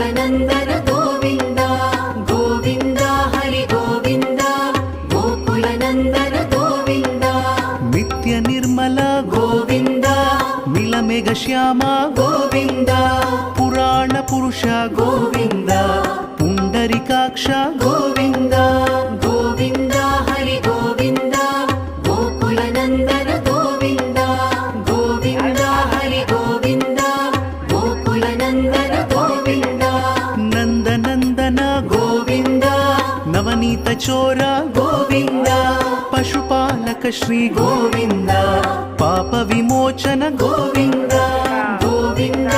गोकुलनन्दन गोविन्द गोविन्द हरि गोविन्द गोकुलनन्दन गोविन्द नित्य निर्मल गोविन्द नीलमेघ श्याम गोविन्द पुराण पुरुष गोविन्द पुण्डरीकाक्ष गोविन्द गोविन्द हरि गोविन्द गोकुलनन्दन गोविन्द गोविन्द हरि गोविन्द गोकुलनन्दन गोविन्द नन्दनन्दन गोविन्द नवनीत चोर गोविन्द पशुपालक श्री गोविन्द पाप विमोचन गोविन्द गोविन्द